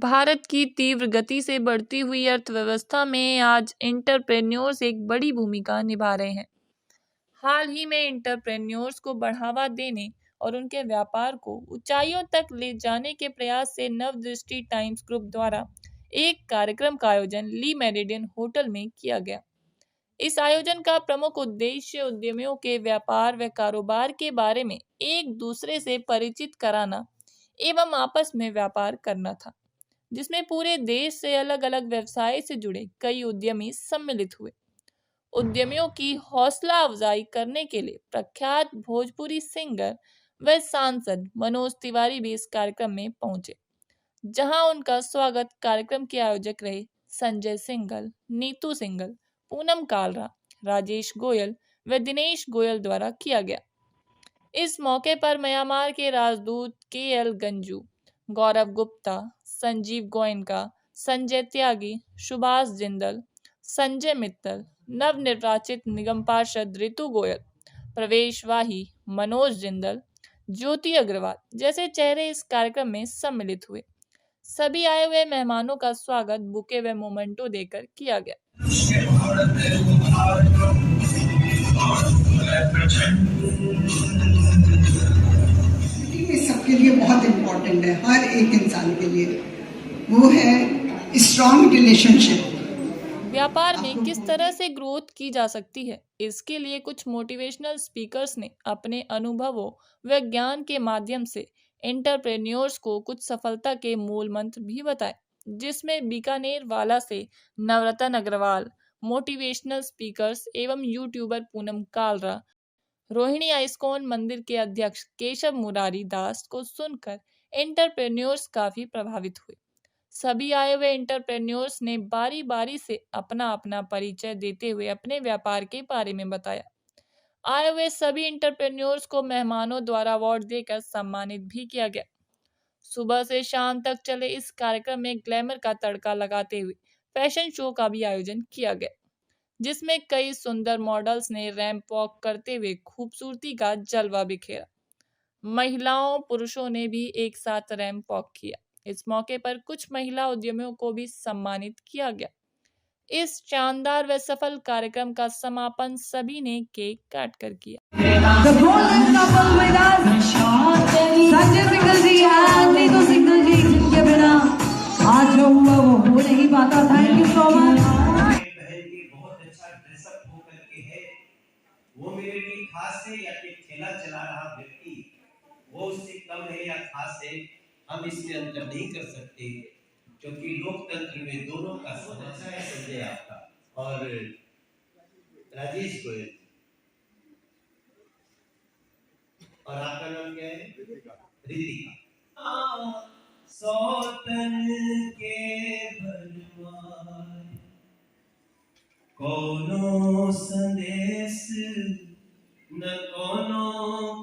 भारत की तीव्र गति से बढ़ती हुई अर्थव्यवस्था में आज एंटरप्रेन्योर्स एक बड़ी भूमिका निभा रहे हैं। हाल ही में एंटरप्रेन्योर्स को बढ़ावा देने और उनके व्यापार को ऊंचाइयों तक ले जाने के प्रयास से नवदृष्टि टाइम्स ग्रुप द्वारा एक कार्यक्रम का आयोजन ली मेरिडियन होटल में किया गया। इस आयोजन का प्रमुख उद्देश्य उद्यमियों के व्यापार व कारोबार के बारे में एक दूसरे से परिचित कराना एवं आपस में व्यापार करना था, जिसमें पूरे देश से अलग अलग व्यवसाय से जुड़े कई उद्यमी सम्मिलित हुए। उद्यमियों की हौसला अफजाई करने के लिए प्रख्यात भोजपुरी सिंगर व सांसद मनोज तिवारी भी इस कार्यक्रम में पहुंचे, जहां उनका स्वागत कार्यक्रम के आयोजक रहे संजय सिंघल, नीतू सिंघल, पूनम कालरा, राजेश गोयल व दिनेश गोयल द्वारा किया गया। इस मौके पर म्यांमार के राजदूत के.एल. गंजू, गौरव गुप्ता, संजीव गोयनका, संजय त्यागी, सुभाष जिंदल, संजय मित्तल, नवनिर्वाचित निगम पार्षद ऋतु गोयल, प्रवेश वाही, मनोज जिंदल, ज्योति अग्रवाल जैसे चेहरे इस कार्यक्रम में सम्मिलित हुए। सभी आए हुए मेहमानों का स्वागत बुके व मोमेंटो देकर किया गया। सबके लिए बहुत इम्पोर्टेंट है, हर एक इंसान के लिए, वो है स्ट्रॉन्ग रिलेशनशिप। व्यापार में किस तरह से ग्रोथ की जा सकती है, इसके लिए कुछ मोटिवेशनल स्पीकर्स ने अपने अनुभवों व ज्ञान के माध्यम से एंटरप्रेन्योर्स को कुछ सफलता के मूल मंत्र भी बताए, जिसमें बीकानेर वाला से नवरत्न अग्रवाल, मोटिवेशनल स्पीकर्स एवं यूट्यूबर पूनम कालरा, रोहिणी आइस्कॉन मंदिर के अध्यक्ष केशव मुरारी दास को सुनकर एंटरप्रेन्योर्स काफी प्रभावित हुए। सभी आए हुए एंटरप्रेन्योर्स ने बारी बारी से अपना अपना परिचय देते हुए अपने व्यापार के बारे में बताया। आए हुए सभी एंटरप्रेन्योर्स को मेहमानों द्वारा अवार्ड देकर सम्मानित भी किया गया। सुबह से शाम तक चले इस कार्यक्रम में ग्लैमर का तड़का लगाते हुए फैशन शो का भी आयोजन किया गया, जिसमें कई सुंदर मॉडल्स ने रैंप वॉक करते हुए खूबसूरती का जलवा बिखेरा। महिलाओं पुरुषों ने भी एक साथ रैंप वॉक किया। इस मौके पर कुछ महिला उद्यमियों को भी सम्मानित किया गया। इस शानदार व सफल कार्यक्रम का समापन सभी ने केक काट कर किया। आज जो हुआ वो हो नहीं पाता। Thank you so much. बहुत अच्छा ड्रेसअप होकर के है, वो मेरे लिए खास है या फिर ठेला चला रहा व्यक्ति वो उससे कम है या खास है, हम इसमें अंतर नहीं कर सकते, क्योंकि लोकतंत्र में दोनों का समझा है। संजय आपका और राजेश गोयल, और आपका नाम क्या है? रितिका। सौतन के बलवान कोनो संदेश न कोनो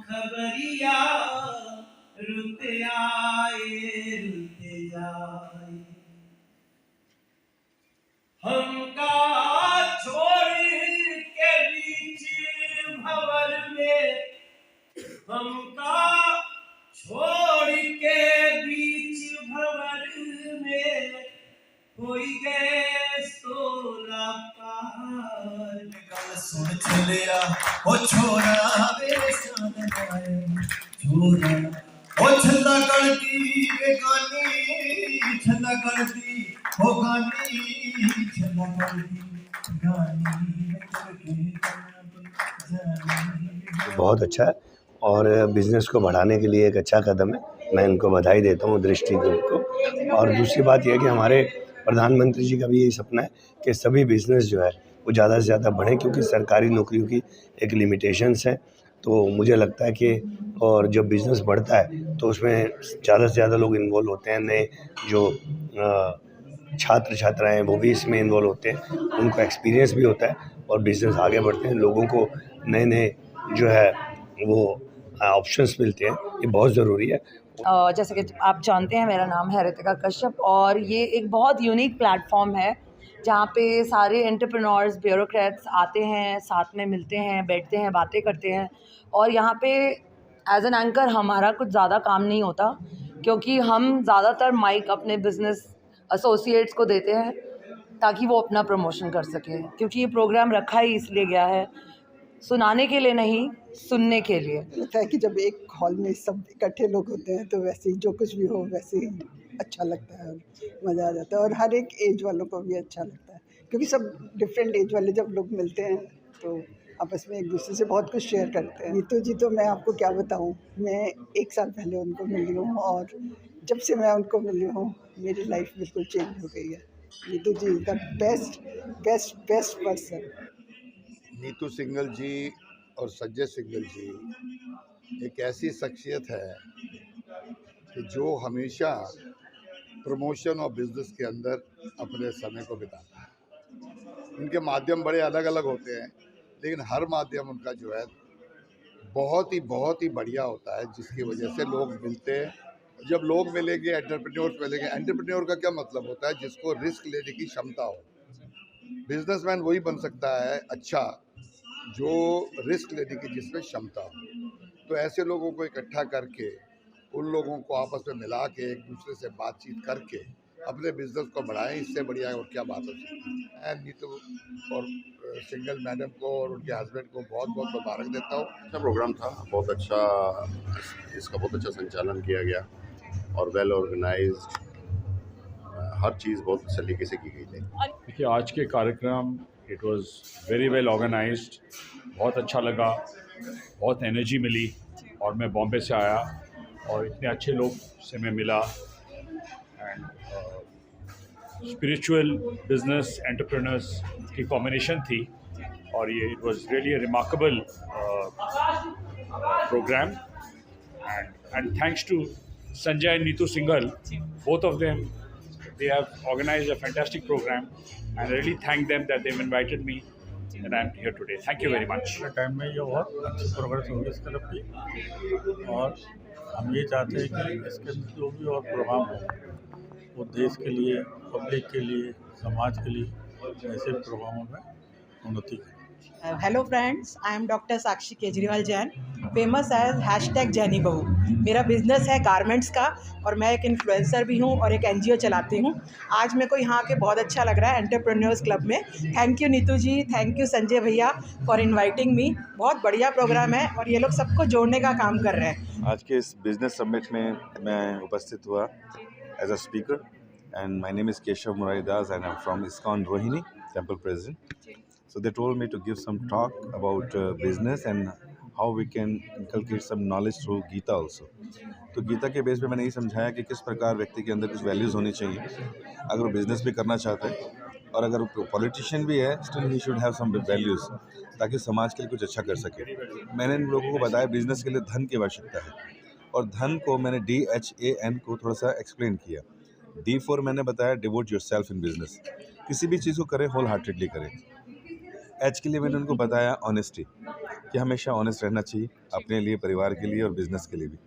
खबरिया, रुत आए रुत जाए, हमका छोड़ के बीच भंवर में, हमका छोड़ के बीच भंवर में, कोई गए सोला पार। गल सुन चलिया ओ छोरा वे सादनाए छोरा, ओ छंदा करती बेगानी, छंदा करती हो गानी, छंदा करती गानी करके जानी। बहुत अच्छा है और बिज़नेस को बढ़ाने के लिए एक अच्छा कदम है। मैं इनको बधाई देता हूँ दृष्टि ग्रुप को। और दूसरी बात यह है कि हमारे प्रधानमंत्री जी का भी यही सपना है कि सभी बिज़नेस जो है वो ज़्यादा से ज़्यादा बढ़ें, क्योंकि सरकारी नौकरियों की एक लिमिटेशंस है। तो मुझे लगता है कि और जब बिज़नेस बढ़ता है तो उसमें ज़्यादा से ज़्यादा लोग इन्वॉल्व होते हैं। नए जो छात्र छात्राएँ वो भी इसमें इन्वॉल्व होते हैं, उनको एक्सपीरियंस भी होता है और बिज़नेस आगे बढ़ते हैं। लोगों को नए नए जो है वो ऑप्शंस मिलते हैं, ये बहुत ज़रूरी है। जैसे कि आप जानते हैं, मेरा नाम है रितिका कश्यप और ये एक बहुत यूनिक प्लेटफॉर्म है जहाँ पे सारे एंटरप्रेन्योर्स, ब्यूरोक्रेट्स आते हैं, साथ में मिलते हैं, बैठते हैं, बातें करते हैं। और यहाँ पे एज एन एंकर हमारा कुछ ज़्यादा काम नहीं होता, क्योंकि हम ज़्यादातर माइक अपने बिज़नेस एसोसिएट्स को देते हैं ताकि वो अपना प्रमोशन कर सकें, क्योंकि ये प्रोग्राम रखा ही इसलिए गया है, सुनाने के लिए नहीं, सुनने के लिए। होता है कि जब एक हॉल में सब इकट्ठे लोग होते हैं तो वैसे ही जो कुछ भी हो वैसे ही अच्छा लगता है और मज़ा आ जाता है, और हर एक एज वालों को भी अच्छा लगता है, क्योंकि सब डिफरेंट एज वाले जब लोग मिलते हैं तो आपस में एक दूसरे से बहुत कुछ शेयर करते हैं। नीतू जी तो मैं आपको क्या बताऊं, मैं 1 साल पहले उनको मिली हूँ और जब से मैं उनको मिली हूँ मेरी लाइफ बिल्कुल चेंज हो गई है। Neetu ji the best person. Neetu Singhal ji और संजय सिंघल जी एक ऐसी शख्सियत है कि जो हमेशा प्रमोशन और बिजनेस के अंदर अपने समय को बिताता है। इनके माध्यम बड़े अलग अलग होते हैं, लेकिन हर माध्यम उनका जो है बहुत ही बढ़िया होता है, जिसकी वजह से लोग मिलते हैं। जब लोग मिलेंगे, एंटरप्रेन्योर्स मिलेंगे। एंटरप्रेन्योर का क्या मतलब होता है? जिसको रिस्क लेने की क्षमता हो। बिजनेसमैन वही बन सकता है अच्छा जो रिस्क लेने की जिसमें क्षमता हो। तो ऐसे लोगों को इकट्ठा करके, उन लोगों को आपस में मिला के, एक दूसरे से बातचीत करके अपने बिजनेस को बढ़ाएं, इससे बढ़िया और क्या बात हो सकती है। मैं नीतू और सिंघल मैडम को और उनके हस्बैंड को बहुत बहुत मुबारक देता हूँ। अच्छा प्रोग्राम था, बहुत अच्छा, इसका बहुत अच्छा संचालन किया गया और वेल ऑर्गेनाइज्ड, हर चीज़ बहुत सलीके से की गई थी। देखिए आज के कार्यक्रम it was very well organised, बहुत अच्छा लगा, बहुत एनर्जी मिली। और मैं बॉम्बे से आया और इतने अच्छे लोग से मैं मिला एंड स्पिरिचुअल बिजनेस एंटरप्रेन्योर्स की कॉम्बिनेशन थी और ये it was really remarkable programme and thanks to Sanjay and Neetu Singhal, both of them, they have organized a fantastic program and I really thank them that they've invited me and I'm here today. Thank you very much. Time में ये बहुत अच्छी progress होगी इस तरफ की, और हम ये चाहते हैं कि इसके अंदर जो भी और प्रोग्राम हो वो देश के लिए, पब्लिक के लिए, समाज के लिए ऐसे प्रोग्रामों में उन्नति करें। Hello friends, I am doctor Sakshi Kejriwal Jain, famous as #जैनी बहू। मेरा बिजनेस है गारमेंट्स का और मैं एक इन्फ्लुएंसर भी हूँ और एक NGO चलाती हूँ। आज मेरे को यहाँ के बहुत अच्छा लग रहा है एंटरप्रेन्योर्स क्लब में। Thank you Neetu ji, thank you Sanjay भैया फॉर इनवाइटिंग मी। बहुत बढ़िया प्रोग्राम है और ये लोग सबको जोड़ने का काम कर रहे हैं। आज के इस बिजनेस समिट में मैं उपस्थित हुआ as a speaker and my name is Keshav Murari Das and I am from ISKCON Rohini temple president. So they told me to give some talk about business and how we can inculcate some knowledge through Gita also. तो गीता के base पे मैंने ये समझाया कि किस प्रकार व्यक्ति के अंदर कुछ वैल्यूज़ होनी चाहिए अगर वो बिज़नेस भी करना चाहते हैं, और अगर वो पॉलिटिशियन भी है still he should have some values ताकि समाज के लिए कुछ अच्छा कर सके. मैंने इन लोगों को बताया बिज़नेस के लिए धन की आवश्यकता है और धन को मैंने DHAN को थोड़ा सा एक्सप्लेन किया. D4 मैंने बताया devote your self in business, किसी भी चीज़ को करें होल हार्टेडली करें. H के लिए मैंने उनको बताया ऑनेस्टी, कि हमेशा ऑनेस्ट रहना चाहिए अपने लिए, परिवार के लिए और बिज़नेस के लिए भी.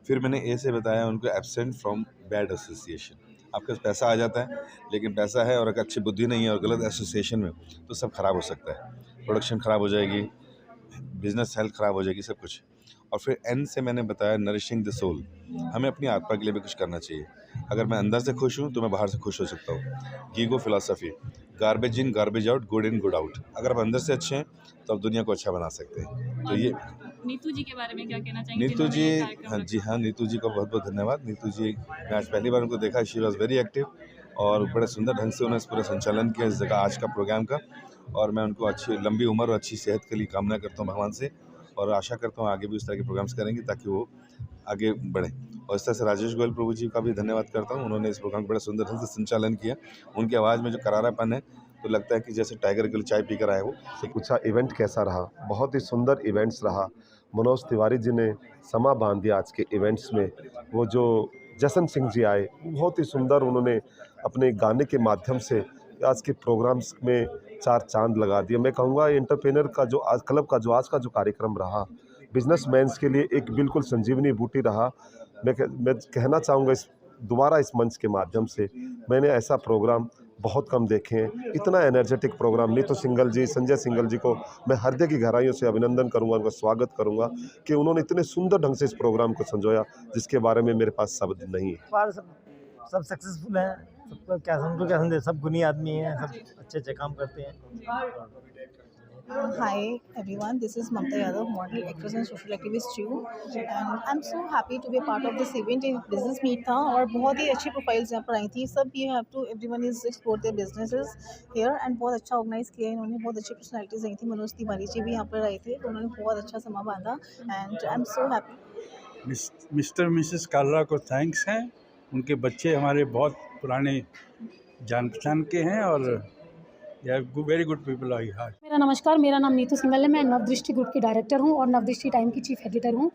फिर मैंने A से बताया उनको एब्सेंट फ्रॉम बैड एसोसिएशन. आपके पास पैसा आ जाता है लेकिन पैसा है और अगर अच्छी बुद्धि नहीं है और गलत एसोसिएशन में तो सब खराब हो सकता है, प्रोडक्शन ख़राब हो जाएगी, बिज़नेस हेल्थ ख़राब हो जाएगी, सब कुछ. और फिर N से मैंने बताया नरिशिंग द सोल, हमें अपनी आत्मा के लिए भी कुछ करना चाहिए. अगर मैं अंदर से खुश हूँ तो मैं बाहर से खुश हो सकता हूँ. GIGO philosophy, garbage in garbage out, good in good out. अगर आप अंदर से अच्छे हैं तो आप दुनिया को अच्छा बना सकते हैं. तो ये नीतू जी के बारे में क्या कहना चाहेंगे? नीतू जी, हाँ नीतू जी को बहुत बहुत धन्यवाद. नीतू जी, मैं आज पहली बार उनको देखा. शी वॉज वेरी एक्टिव और बड़े सुंदर ढंग से उन्होंने पूरा संचालन किया इस जगह आज का प्रोग्राम का, और मैं उनको अच्छी लंबी उम्र और अच्छी सेहत के लिए कामना करता हूँ भगवान से, और आशा करता हूँ आगे भी उस तरह के प्रोग्राम्स करेंगे ताकि वो आगे बढ़ें. और इस तरह से राजेश गोयल प्रभु जी का भी धन्यवाद करता हूँ, उन्होंने इस प्रोग्राम को बड़ा सुंदर ढंग से संचालन किया. उनकी आवाज़ में जो करारापन है तो लगता है कि जैसे टाइगर के लिए चाय पी कर आए वो. पूछा इवेंट कैसा रहा? बहुत ही सुंदर इवेंट्स रहा. मनोज तिवारी जी ने समा बांध दिया आज के इवेंट्स में. वो जो जसन सिंह जी आए, बहुत ही सुंदर उन्होंने अपने गाने के माध्यम से आज के प्रोग्राम्स में 4 चांद लगा दिए. मैं कहूँगा एंटरप्रेन्योर का जो आज क्लब का जो आज का जो कार्यक्रम रहा, बिजनेसमैन्स के लिए एक बिल्कुल संजीवनी बूटी रहा. मैं कहना चाहूँगा दोबारा इस मंच के माध्यम से, मैंने ऐसा प्रोग्राम बहुत कम देखे हैं. इतना एनर्जेटिक प्रोग्राम. नीतू सिंघल जी, संजय सिंघल जी को मैं हृदय की गहराइयों से अभिनंदन करूंगा, उनका स्वागत करूंगा कि उन्होंने इतने सुंदर ढंग से इस प्रोग्राम को संजोया जिसके बारे में मेरे पास शब्द नहीं है. सब सक्सेसफुल हैं, सबको क्या उनको क्या संदेश, सब गुनी आदमी हैं, सब अच्छे अच्छे काम करते हैं। Hi everyone, this is Mamta Yadav, model, actress and social activist too. And I'm so happy to be a part of this event. एक business meet था और बहुत ही अच्छी profiles यहाँ पर आई थी। सब ये have to, everyone is explore their businesses here and बहुत अच्छा organize किया इन्होंने, बहुत अच्छी personalities आई थी। मनोज तिवारी जी भी यहाँ पर आए थे, तो उन्होंने बहुत अच्छा समा बांधा and I'm so happy. Mister Mrs Kalra को थैंक्स हैं, उनके बच्चे हमारे बहुत पुराने जान पहचान के हैं और very good people I heart. मेरा नमस्कार, मेरा नाम नीतू सिंघल है, मैं नवदृष्टि ग्रुप की डायरेक्टर हूं और नवदृष्टि टाइम की चीफ एडिटर हूं।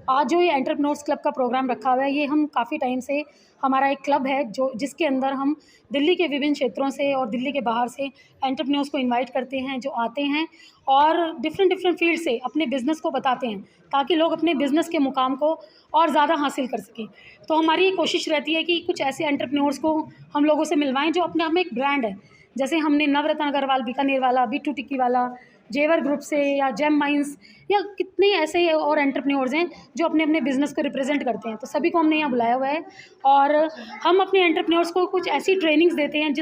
आज जो ये एंटरप्रेन्योर्स क्लब का प्रोग्राम रखा हुआ है, ये हम काफ़ी टाइम से, हमारा एक क्लब है जिसके अंदर हम दिल्ली के विभिन्न क्षेत्रों से और दिल्ली के बाहर से एंटरप्रेन्योर्स को इनवाइट करते हैं, जो आते हैं और डिफरेंट फील्ड से अपने बिज़नेस को बताते हैं, ताकि लोग अपने बिज़नेस के मुकाम को और ज़्यादा हासिल कर सकें। तो हमारी ये कोशिश रहती है कि कुछ ऐसे एंटरप्रेन्योर्स को हम लोगों से मिलवाएं जो अपने आप में एक ब्रांड है। जैसे हमने नवरत्न अग्रवाल बीकानेर वाला, बिट्टू टिक्की वाला, जेवर ग्रुप से, या जेम माइंस, या कितने ऐसे और एंटरप्रेन्योर्स हैं जो अपने अपने बिज़नेस को रिप्रेजेंट करते हैं। तो सभी को हमने यहाँ बुलाया हुआ है और हम अपने एंटरप्रेन्योर्स को कुछ ऐसी ट्रेनिंग्स देते हैं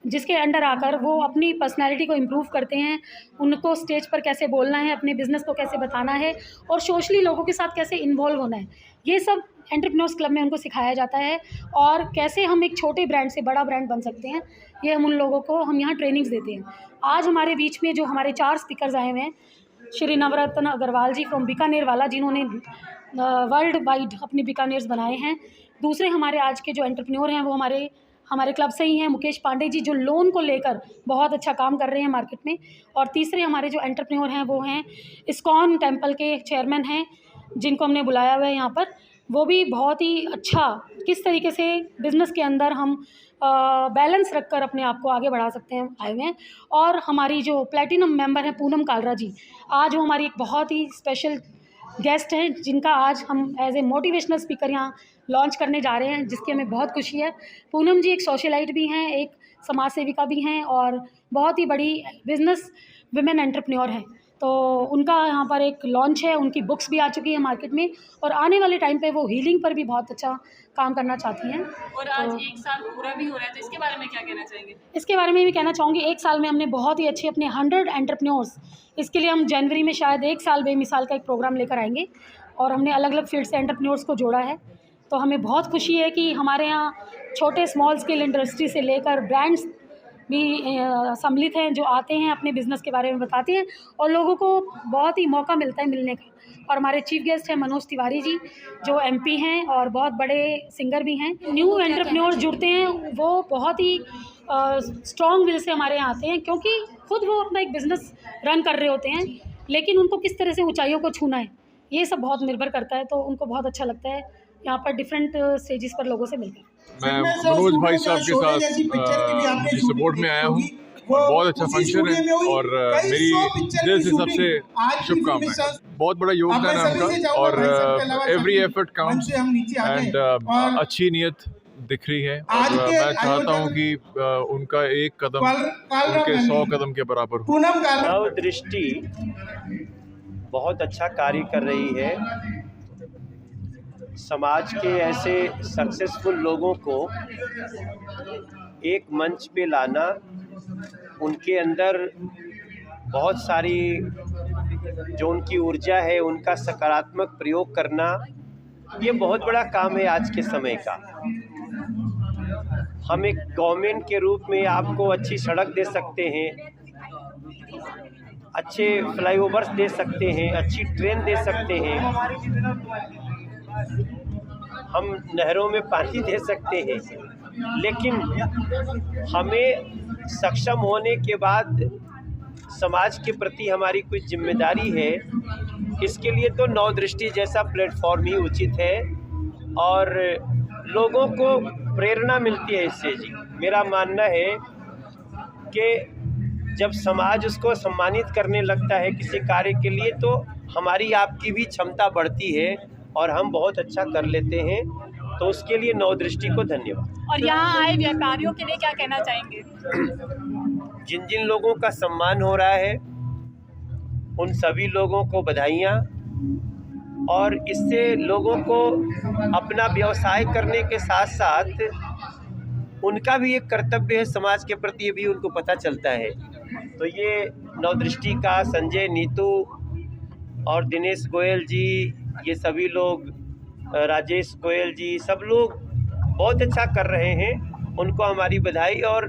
जिसके अंडर आकर वो अपनी पर्सनैलिटी को इम्प्रूव करते हैं, उनको स्टेज पर कैसे बोलना है, अपने बिज़नेस को कैसे बताना है और सोशली लोगों के साथ कैसे इन्वॉल्व होना है, ये सब एंटरप्रेन्योर्स क्लब में उनको सिखाया जाता है। और कैसे हम एक छोटे ब्रांड से बड़ा ब्रांड बन सकते हैं, ये हम उन लोगों को हम यहाँ ट्रेनिंग्स देते हैं। आज हमारे बीच में जो हमारे 4 स्पीकर्स आए हुए हैं, श्री नवरत्न अग्रवाल जी फ्रॉम बीकानेर वाला, जिन्होंने वर्ल्ड वाइड अपने बीकानेर्स बनाए हैं। दूसरे हमारे आज के जो एंटरप्रेन्योर हैं वो हमारे क्लब से ही हैं, मुकेश पांडे जी, जो लोन को लेकर बहुत अच्छा काम कर रहे हैं मार्केट में। और तीसरे हमारे जो एंटरप्रेन्योर हैं वो हैं इस्कॉन टेम्पल के चेयरमैन हैं, जिनको हमने बुलाया हुआ है यहाँ पर। वो भी बहुत ही अच्छा किस तरीके से बिज़नेस के अंदर हम बैलेंस रखकर अपने आप को आगे बढ़ा सकते हैं, आए हुए हैं। और हमारी जो प्लेटिनम मेंबर हैं पूनम कालरा जी, आज वो हमारी एक बहुत ही स्पेशल गेस्ट हैं, जिनका आज हम एज ए मोटिवेशनल स्पीकर यहाँ लॉन्च करने जा रहे हैं, जिसकी हमें बहुत खुशी है। पूनम जी एक सोशलाइट भी हैं, एक समाज सेविका भी हैं और बहुत ही बड़ी बिज़नेस विमेन एंटरप्रेन्योर हैं। तो उनका यहाँ पर एक लॉन्च है, उनकी बुक्स भी आ चुकी है मार्केट में और आने वाले टाइम पे वो हीलिंग पर भी बहुत अच्छा काम करना चाहती हैं। और आज 1 साल पूरा भी हो रहा है, तो इसके बारे में क्या कहना चाहेंगे? इसके बारे में भी कहना चाहूँगी, 1 साल में हमने बहुत ही अच्छे अपने 100 एंटरप्रेन्योर्स, इसके लिए हम जनवरी में शायद 1 साल बेमिसाल का एक प्रोग्राम लेकर आएंगे और हमने अलग अलग फील्ड से एंटरप्रेन्योर्स को जोड़ा है। तो हमें बहुत खुशी है कि हमारे यहाँ छोटे स्मॉल स्केल इंडस्ट्री से लेकर ब्रांड्स भी सम्मिलित हैं, जो आते हैं, अपने बिज़नेस के बारे में बताते हैं और लोगों को बहुत ही मौका मिलता है मिलने का। और हमारे चीफ गेस्ट हैं मनोज तिवारी जी, जो MP हैं और बहुत बड़े सिंगर भी हैं। न्यू एंटरप्रेन्योर जुड़ते हैं, वो बहुत ही स्ट्रॉन्ग विल से हमारे यहाँ आते हैं, क्योंकि खुद वो अपना एक बिज़नेस रन कर रहे होते हैं, लेकिन उनको किस तरह से ऊंचाइयों को छूना है, ये सब बहुत निर्भर करता है। तो उनको बहुत अच्छा लगता है यहाँ पर डिफरेंट स्टेजेस पर लोगों से मिलकर। मैं मनोज भाई साहब के साथ सपोर्ट में आया हूँ। बहुत अच्छा फंक्शन है और मेरी दिल से सबसे शुभकामनाएं। बहुत बड़ा योगदान है उनका और एवरी एफर्ट काउंट्स एंड अच्छी नीयत दिख रही है और मैं चाहता हूँ कि उनका एक कदम उनके 100 कदम के बराबर हो। नवदृष्टि बहुत अच्छा कार्य कर रही है। समाज के ऐसे सक्सेसफुल लोगों को एक मंच पे लाना, उनके अंदर बहुत सारी जो उनकी ऊर्जा है उनका सकारात्मक प्रयोग करना, ये बहुत बड़ा काम है आज के समय का। हम एक गवर्नमेंट के रूप में आपको अच्छी सड़क दे सकते हैं, अच्छे फ्लाईओवर्स दे सकते हैं, अच्छी ट्रेन दे सकते हैं, हम नहरों में पानी दे सकते हैं, लेकिन हमें सक्षम होने के बाद समाज के प्रति हमारी कुछ जिम्मेदारी है। इसके लिए तो नवदृष्टि जैसा प्लेटफॉर्म ही उचित है और लोगों को प्रेरणा मिलती है इससे। जी, मेरा मानना है कि जब समाज उसको सम्मानित करने लगता है किसी कार्य के लिए, तो हमारी आपकी भी क्षमता बढ़ती है और हम बहुत अच्छा कर लेते हैं। तो उसके लिए नवदृष्टि को धन्यवाद। और यहाँ आए व्यापारियों के लिए क्या कहना चाहेंगे? जिन जिन लोगों का सम्मान हो रहा है उन सभी लोगों को बधाइयाँ, और इससे लोगों को अपना व्यवसाय करने के साथ साथ उनका भी एक कर्तव्य है समाज के प्रति, ये भी उनको पता चलता है। तो ये नवदृष्टि का संजय, नीतू और दिनेश गोयल जी, ये सभी लोग, राजेश गोयल जी, सब लोग बहुत अच्छा कर रहे हैं, उनको हमारी बधाई। और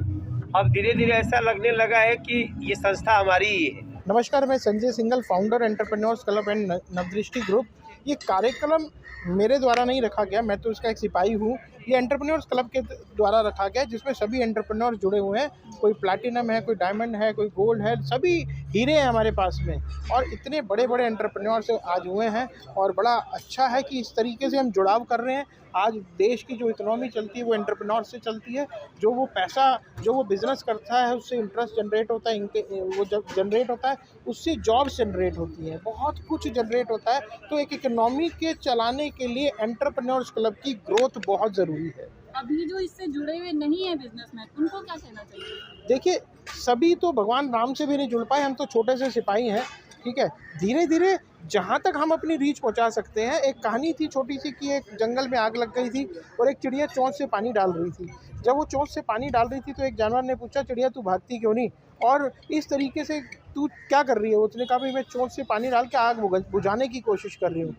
अब धीरे धीरे ऐसा लगने लगा है कि ये संस्था हमारी ही है। नमस्कार, मैं Sanjay Singhal, founder entrepreneurs club and Navdrishti group. ये कार्यक्रम मेरे द्वारा नहीं रखा गया, मैं तो इसका एक सिपाही हूँ। ये एंटरप्रेन्योर्स क्लब के द्वारा रखा गया, जिसमें सभी एंटरप्रेन्योर्स जुड़े हुए हैं। कोई प्लैटिनम है, कोई डायमंड है, कोई गोल्ड है, सभी हीरे हैं हमारे पास में। और इतने बड़े बड़े एंटरप्रेन्योर्स आज हुए हैं और बड़ा अच्छा है कि इस तरीके से हम जुड़ाव कर रहे हैं। आज देश की जो इकोनॉमी चलती है वो एंटरप्रेन्योर से चलती है। जो वो पैसा, जो वो बिज़नेस करता है, उससे इंटरेस्ट जनरेट होता है, वो जब जनरेट होता है उससे जॉब्स जनरेट होती हैं, बहुत कुछ जनरेट होता है। तो एक इकोनॉमी के चलाने के लिए एंटरप्रेन्योर्स क्लब की ग्रोथ बहुत ज़रूरी है। अभी जो इससे जुड़े हुए नहीं है बिजनेसमैन, उनको क्या कहना चाहिए? देखिए, सभी तो भगवान राम से भी नहीं जुड़ पाए, हम तो छोटे से सिपाही हैं, ठीक है। धीरे धीरे जहाँ तक हम अपनी रीच पहुँचा सकते हैं। एक कहानी थी छोटी सी कि एक जंगल में आग लग गई थी और एक चिड़िया चोंच से पानी डाल रही थी। जब वो चोंच से पानी डाल रही थी तो एक जानवर ने पूछा, चिड़िया तू भागती क्यों नहीं, और इस तरीके से तू क्या कर रही है? उसने कहा, भाई मैं चोंच से पानी डाल के आग बुझाने की कोशिश कर रही हूँ।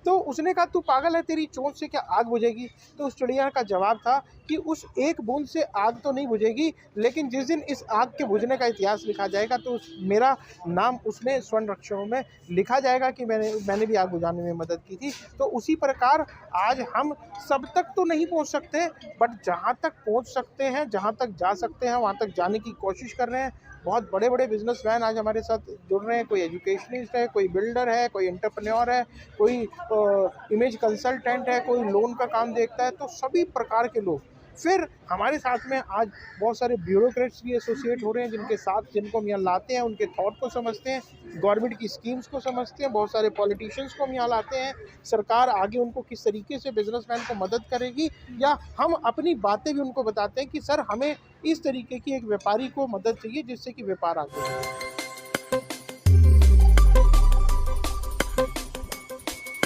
तो उसने कहा, तू पागल है, तेरी चोंच से क्या आग बुझेगी? तो उस चिड़िया का जवाब था कि उस एक बूंद से आग तो नहीं बुझेगी, लेकिन जिस दिन इस आग के बुझने का इतिहास लिखा जाएगा तो मेरा नाम उसमें स्वर्ण अक्षरों में लिखा जाएगा कि मैंने भी आग बुझाने में मदद की थी। तो उसी प्रकार आज हम सब तक तो नहीं पहुंच सकते, बट जहां तक पहुंच सकते हैं, जहां तक जा सकते हैं, वहां तक जाने की कोशिश कर रहे हैं। बहुत बड़े बड़े बिजनेसमैन आज हमारे साथ जुड़ रहे हैं। कोई एजुकेशनिस्ट है, कोई बिल्डर है, कोई एंटरप्रेन्योर है, कोई इमेज कंसल्टेंट है, कोई लोन का काम देखता है। तो सभी प्रकार के लोग। फिर हमारे साथ में आज बहुत सारे ब्यूरोक्रेट्स भी एसोसिएट हो रहे हैं, जिनको हम यहाँ लाते हैं, उनके थॉट को समझते हैं, गवर्नमेंट की स्कीम्स को समझते हैं। बहुत सारे पॉलिटिशियंस को हम यहाँ लाते हैं। सरकार आगे उनको किस तरीके से बिजनेसमैन को मदद करेगी, या हम अपनी बातें भी उनको बताते हैं कि सर हमें इस तरीके की एक व्यापारी को मदद चाहिए जिससे कि व्यापार आगे बढ़े।